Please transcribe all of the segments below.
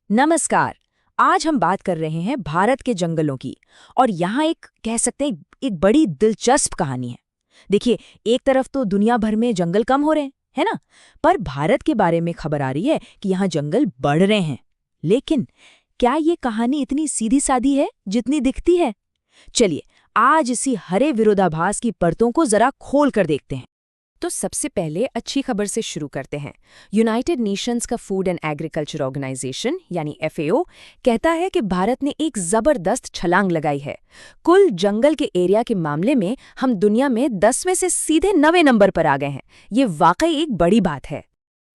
नमस्कार। आज हम बात कर रहे हैं भारत के जंगलों की। और यहाँ एक कह सकते हैं एक बड़ी दिलचस्प कहानी है। देखिए, एक तरफ तो दुनिया भर में जंगल कम हो रहे हैं, है ना? पर भारत के बारे में खबर आ रही है कि यहाँ जंगल बढ़ रहे हैं। लेकिन क्या ये कहानी इतनी सीधी सादी है जितनी दिखती है? चलिए, आज इसी हरे विरोधाभास की परतों को जरा खोल कर देखते हैं। तो सबसे पहले अच्छी खबर से शुरू करते हैं। यूनाइटेड नेशंस का फूड एंड एग्रीकल्चर ऑर्गेनाइजेशन यानी FAO कहता है कि भारत ने एक जबरदस्त छलांग लगाई है। कुल जंगल के एरिया के मामले में हम दुनिया में 10वें से सीधे 9वें नंबर पर आ गए हैं। ये वाकई एक बड़ी बात है।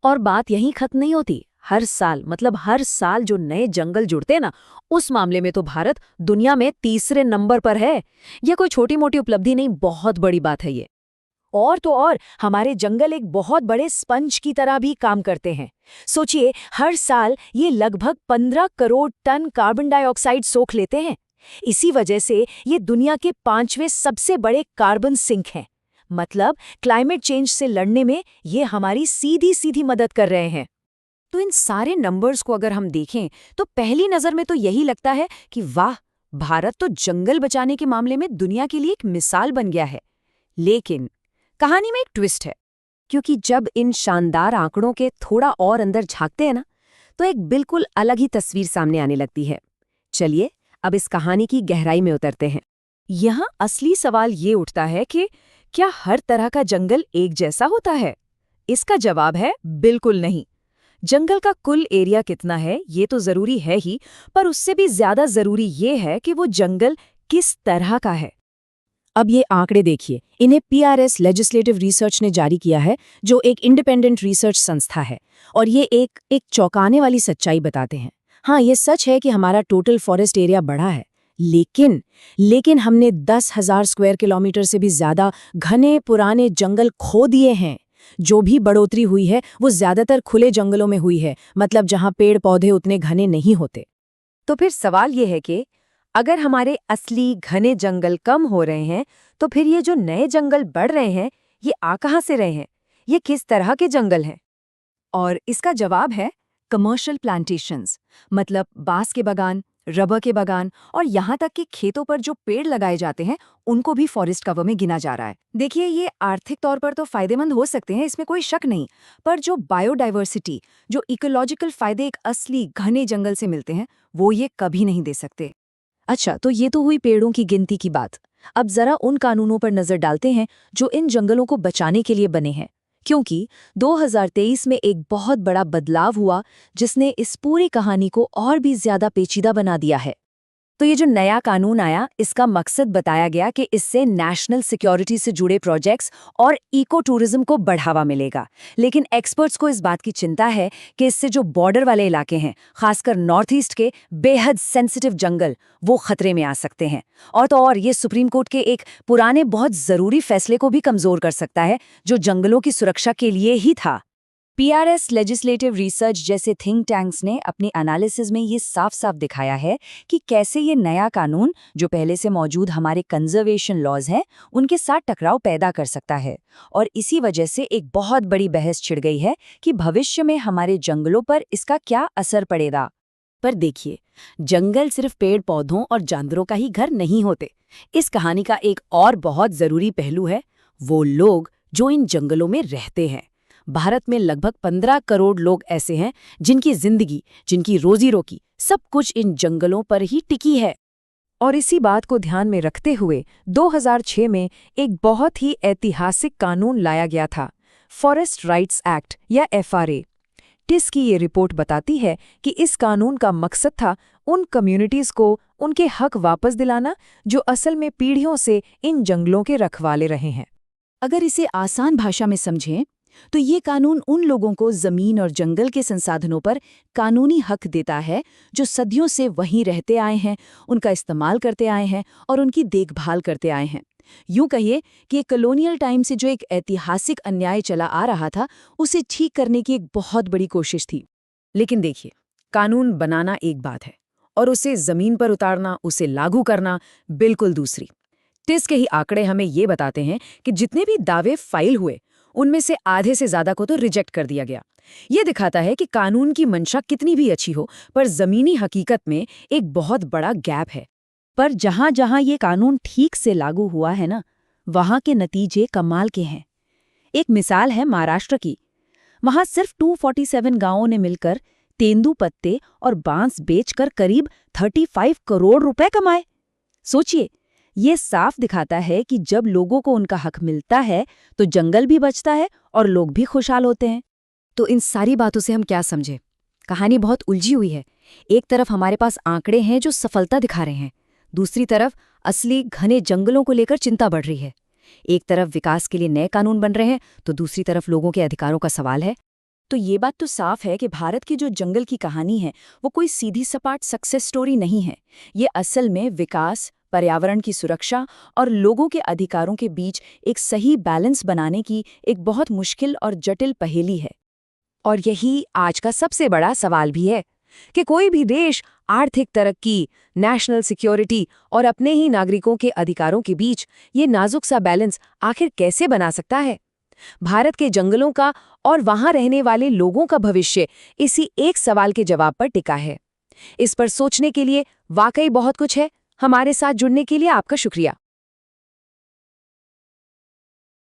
और बात यहीं खत्म नहीं होती। हर साल जो नए जंगल जुड़ते हैं ना, उस मामले में तो भारत दुनिया में तीसरे नंबर पर है। यह कोई छोटी मोटी उपलब्धि नहीं, बहुत बड़ी बात है ये। और तो और हमारे जंगल एक बहुत बड़े स्पंज की तरह भी काम करते हैं। सोचिए, हर साल ये लगभग 15 करोड़ टन कार्बन डाइऑक्साइड सोख लेते हैं। इसी वजह से ये दुनिया के 5वें सबसे बड़े कार्बन सिंक हैं। मतलब क्लाइमेट चेंज से लड़ने में ये हमारी सीधी सीधी मदद कर रहे हैं। तो इन सारे नंबर्स को अगर हम देखें तो पहली नज़र में तो यही लगता है कि वाह, भारत तो जंगल बचाने के मामले में दुनिया के लिए एक मिसाल बन गया है। लेकिन कहानी में एक ट्विस्ट है, क्योंकि जब इन शानदार आंकड़ों के थोड़ा और अंदर झांकते हैं ना, तो एक बिल्कुल अलग ही तस्वीर सामने आने लगती है। चलिए अब इस कहानी की गहराई में उतरते हैं। यहाँ असली सवाल ये उठता है कि क्या हर तरह का जंगल एक जैसा होता है? इसका जवाब है बिल्कुल नहीं। जंगल का कुल एरिया कितना है ये तो जरूरी है ही, पर उससे भी ज्यादा जरूरी ये है कि वो जंगल किस तरह का है। अब ये आंकड़े देखिए, इन्हें PRS लेजिस्लेटिव रिसर्च ने जारी किया है, जो एक इंडिपेंडेंट रिसर्च संस्था है। और ये एक चौंकाने वाली सच्चाई बताते हैं। हाँ, ये सच है कि हमारा टोटल फॉरेस्ट एरिया बढ़ा है, लेकिन हमने 10,000 स्क्वायर किलोमीटर से भी ज्यादा घने पुराने जंगल खो दिए हैं। जो भी बढ़ोतरी हुई है वो ज्यादातर खुले जंगलों में हुई है, मतलब जहां पेड़ पौधे उतने घने नहीं होते। तो फिर सवाल ये है कि अगर हमारे असली घने जंगल कम हो रहे हैं, तो फिर ये जो नए जंगल बढ़ रहे हैं, ये आ कहाँ से रहे हैं? ये किस तरह के जंगल हैं? और इसका जवाब है कमर्शियल प्लांटेशंस, मतलब बांस के बागान, रबर के बागान और यहाँ तक कि खेतों पर जो पेड़ लगाए जाते हैं, उनको भी फॉरेस्ट कवर में गिना जा रहा है। देखिए, ये आर्थिक तौर पर तो फायदेमंद हो सकते हैं, इसमें कोई शक नहीं, पर जो बायोडाइवर्सिटी, जो इकोलॉजिकल फायदे एक असली घने जंगल से मिलते हैं, वो ये कभी नहीं दे सकते। अच्छा, तो ये तो हुई पेड़ों की गिनती की बात। अब जरा उन कानूनों पर नजर डालते हैं जो इन जंगलों को बचाने के लिए बने हैं, क्योंकि 2023 में एक बहुत बड़ा बदलाव हुआ जिसने इस पूरी कहानी को और भी ज्यादा पेचीदा बना दिया है। तो ये जो नया कानून आया, इसका मकसद बताया गया कि इससे नेशनल सिक्योरिटी से जुड़े प्रोजेक्ट्स और इको टूरिज्म को बढ़ावा मिलेगा। लेकिन एक्सपर्ट्स को इस बात की चिंता है कि इससे जो बॉर्डर वाले इलाके हैं, खासकर नॉर्थ ईस्ट के बेहद सेंसिटिव जंगल, वो खतरे में आ सकते हैं। और तो और ये सुप्रीम कोर्ट के एक पुराने बहुत जरूरी फैसले को भी कमजोर कर सकता है, जो जंगलों की सुरक्षा के लिए ही था। PRS लेजिस्लेटिव रिसर्च जैसे थिंक टैंक्स ने अपनी एनालिसिस में ये साफ साफ दिखाया है कि कैसे ये नया कानून, जो पहले से मौजूद हमारे कंजर्वेशन लॉज हैं, उनके साथ टकराव पैदा कर सकता है। और इसी वजह से एक बहुत बड़ी बहस छिड़ गई है कि भविष्य में हमारे जंगलों पर इसका क्या असर पड़ेगा। पर देखिए, जंगल सिर्फ पेड़ पौधों और जानवरों का ही घर नहीं होते। इस कहानी का एक और बहुत जरूरी पहलू है वो लोग जो इन जंगलों में रहते हैं। भारत में लगभग 15 करोड़ लोग ऐसे हैं जिनकी जिंदगी, जिनकी रोजी रोटी, सब कुछ इन जंगलों पर ही टिकी है। और इसी बात को ध्यान में रखते हुए 2006 में एक बहुत ही ऐतिहासिक कानून लाया गया था, फॉरेस्ट राइट्स एक्ट या FRA। टिस की ये रिपोर्ट बताती है कि इस कानून का मकसद था उन कम्युनिटीज को उनके हक वापस दिलाना जो असल में पीढ़ियों से इन जंगलों के रखवाले रहे हैं। अगर इसे आसान भाषा में समझें तो ये कानून उन लोगों को जमीन और जंगल के संसाधनों पर कानूनी हक देता है जो सदियों से वहीं रहते आए हैं, उनका इस्तेमाल करते आए हैं और उनकी देखभाल करते आए हैं। यूं कहिए कि कॉलोनियल टाइम से जो एक ऐतिहासिक अन्याय चला आ रहा था, उसे ठीक करने की एक बहुत बड़ी कोशिश थी। लेकिन देखिए, कानून बनाना एक बात है और उसे जमीन पर उतारना, उसे लागू करना बिल्कुल दूसरी। टिस के ही आंकड़े हमें ये बताते हैं कि जितने भी दावे फाइल हुए उनमें से आधे से ज्यादा को तो रिजेक्ट कर दिया गया। ये दिखाता है कि कानून की मंशा कितनी भी अच्छी हो, पर जमीनी हकीकत में एक बहुत बड़ा गैप है। पर जहां जहां ये कानून ठीक से लागू हुआ है ना, वहां के नतीजे कमाल के हैं। एक मिसाल है महाराष्ट्र की। वहां सिर्फ 247 गांवों ने मिलकर तेंदूपत्ते और बांस बेचकर करीब 35 करोड़ रुपए कमाए। सोचिए, ये साफ दिखाता है कि जब लोगों को उनका हक मिलता है तो जंगल भी बचता है और लोग भी खुशहाल होते हैं। तो इन सारी बातों से हम क्या समझे? कहानी बहुत उलझी हुई है। एक तरफ हमारे पास आंकड़े हैं जो सफलता दिखा रहे हैं, दूसरी तरफ असली घने जंगलों को लेकर चिंता बढ़ रही है। एक तरफ विकास के लिए नए कानून बन रहे हैं, तो दूसरी तरफ लोगों के अधिकारों का सवाल है। तो ये बात तो साफ है कि भारत की जो जंगल की कहानी है वो कोई सीधी सपाट सक्सेस स्टोरी नहीं है। ये असल में विकास, पर्यावरण की सुरक्षा और लोगों के अधिकारों के बीच एक सही बैलेंस बनाने की एक बहुत मुश्किल और जटिल पहेली है। और यही आज का सबसे बड़ा सवाल भी है कि कोई भी देश आर्थिक तरक्की, नेशनल सिक्योरिटी और अपने ही नागरिकों के अधिकारों के बीच ये नाजुक सा बैलेंस आखिर कैसे बना सकता है। भारत के जंगलों का और वहां रहने वाले लोगों का भविष्य इसी एक सवाल के जवाब पर टिका है। इस पर सोचने के लिए वाकई बहुत कुछ है। हमारे साथ जुड़ने के लिए आपका शुक्रिया।